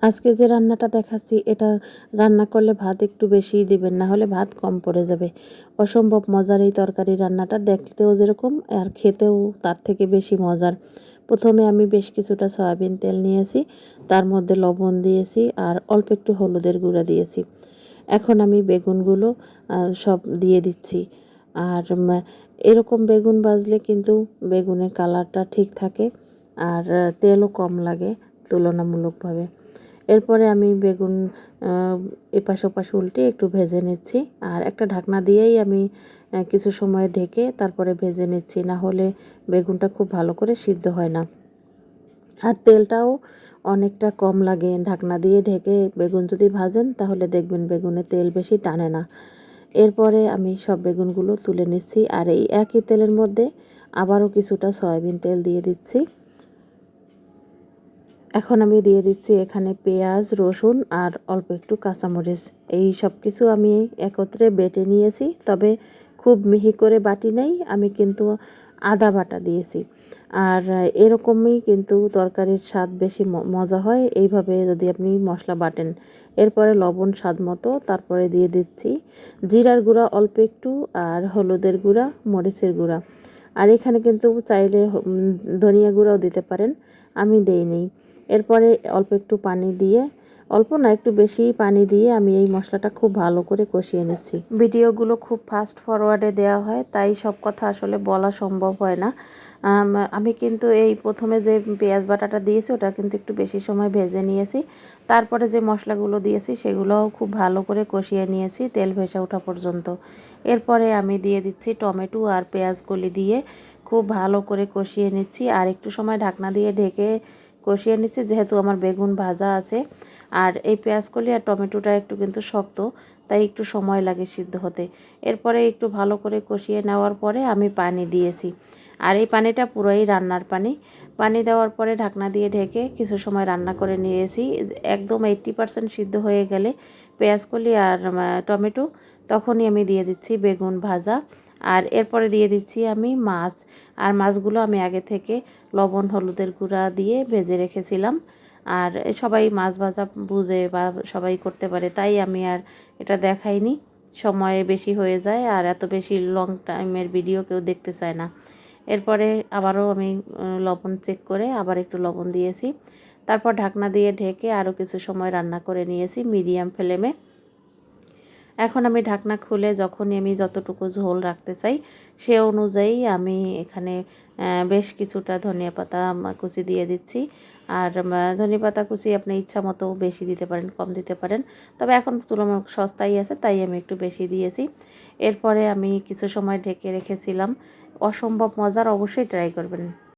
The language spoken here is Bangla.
আজকে যে রান্নাটা দেখাচ্ছি এটা রান্না করলে ভাত একটু বেশিই দিবেন, না হলে ভাত কম পড়ে যাবে। অসম্ভব মজার এই তরকারি রান্নাটা, দেখতেও যেরকম আর খেতেও তার থেকে বেশি মজার। প্রথমে আমি বেশ কিছুটা সয়াবিন তেল নিয়েছি, তার মধ্যে লবণ দিয়েছি আর অল্প একটু হলুদের গুঁড়া দিয়েছি। এখন আমি বেগুনগুলো সব দিয়ে দিচ্ছি। আর এরকম বেগুন ভাজলে কিন্তু বেগুনের কালারটা ঠিক থাকে আর তেলও কম লাগে তুলনামূলকভাবে। এরপরে আমি বেগুন এপাশ ওপাশ উল্টে একটু ভেজে নিচ্ছি আর একটা ঢাকনা দিয়েই আমি কিছু সময় ঢেকে তারপরে ভেজে নিচ্ছি, না হলে বেগুনটা খুব ভালো করে সিদ্ধ হয় না। আর তেলটাও অনেকটা কম লাগে ঢাকনা দিয়ে ঢেকে বেগুন যদি ভাজেন, তাহলে দেখবেন বেগুনে তেল বেশি টানে না। এরপরে আমি সব বেগুনগুলো তুলে নিচ্ছি আর এই একই তেলের মধ্যে আবারও কিছুটা সয়াবিন তেল দিয়ে দিচ্ছি। এখন আমি দিয়ে দিচ্ছি এখানে পেঁয়াজ, রসুন আর অল্প একটু কাঁচামরিচ। এই সব কিছু আমি একত্রে বেটে নিয়েছি, তবে খুব মিহি করে বাটি নাই, আমি কিন্তু আদা বাটা দিয়েছি। আর এরকমই কিন্তু তরকারির স্বাদ বেশি মজা হয় এইভাবে যদি আপনি মশলা বাটেন। এরপরে লবণ স্বাদ মতো, তারপরে দিয়ে দিচ্ছি জিরার গুঁড়া অল্প একটু আর হলুদের গুঁড়া, মরিচের গুঁড়া। আর এখানে কিন্তু চাইলে ধনিয়া গুঁড়াও দিতে পারেন, আমি দেইনি। এরপরে অল্প একটু পানি দিয়ে, অল্প না একটু বেশি পানি দিয়ে আমি এই মশলাটা খুব ভালো করে কষিয়ে নিচ্ছি। ভিডিওগুলো খুব ফাস্ট ফরওয়ার্ডে দেওয়া হয়, তাই সব কথা আসলে বলা সম্ভব হয় না। আমি কিন্তু এই প্রথমে যে পেঁয়াজ বাটাটা দিয়েছি ওটা কিন্তু একটু বেশি সময় ভেজে নিয়েছি। তারপরে যে মশলাগুলো দিয়েছি সেগুলোও খুব ভালো করে কষিয়ে নিয়েছি তেল ভেসে ওঠা পর্যন্ত। এরপরে আমি দিয়ে দিচ্ছি টমেটো আর পেঁয়াজ কলি দিয়ে খুব ভালো করে কষিয়ে নিচ্ছি আর একটু সময় ঢাকনা দিয়ে ঢেকে কষিয়ে নিচ্ছি, যেহেতু আমার বেগুন ভাজা আছে। আর এই পেঁয়াজকলি আর টমেটোটা একটু কিন্তু শক্ত, তাই একটু সময় লাগে সিদ্ধ হতে। এরপরে একটু ভালো করে কষিয়ে নেওয়ার পরে আমি পানি দিয়েছি, আর এই পানিটা পুরোই রান্নার পানি। পানি দেওয়ার পরে ঢাকনা দিয়ে ঢেকে কিছু সময় রান্না করে নিয়েছি। একদম 80% সিদ্ধ হয়ে গেলে পেঁয়াজকলি আর টমেটো, তখনই আমি দিয়ে দিচ্ছি বেগুন ভাজা। আর এরপরে দিয়ে দিচ্ছি আমি মাছ। আর মাছগুলো আমি আগে থেকে লবণ হলুদের গুঁড়া দিয়ে ভেজে রেখেছিলাম। আর সবাই মাছ ভাজা বুঝে বা সবাই করতে পারে, তাই আমি আর এটা দেখাইনি। সময় বেশি হয়ে যায় আর এত বেশি লং টাইমের ভিডিও কেউ দেখতে চায় না। এরপরে আবারও আমি লবণ চেক করে আবার একটু লবণ দিয়েছি। তারপর ঢাকনা দিয়ে ঢেকে আরও কিছু সময় রান্না করে নিয়েছি মিডিয়াম ফ্লেমে। এখন আমি ঢাকনা খুলে যখনই আমি যতটুকু ঝোল রাখতে চাই সে অনুযায়ী আমি এখানে বেশ কিছুটা ধনিয়া পাতা কুচি দিয়ে দিচ্ছি। আর ধনিয়া পাতা কুচি আপনি ইচ্ছা মতো বেশি দিতে পারেন, কম দিতে পারেন, তবে এখন তুলনামূলক সস্তাই আছে তাই আমি একটু বেশি দিয়েছি। এরপরে আমি কিছু সময় ঢেকে রেখেছিলাম। অসম্ভব মজার, অবশ্যই ট্রাই করবেন।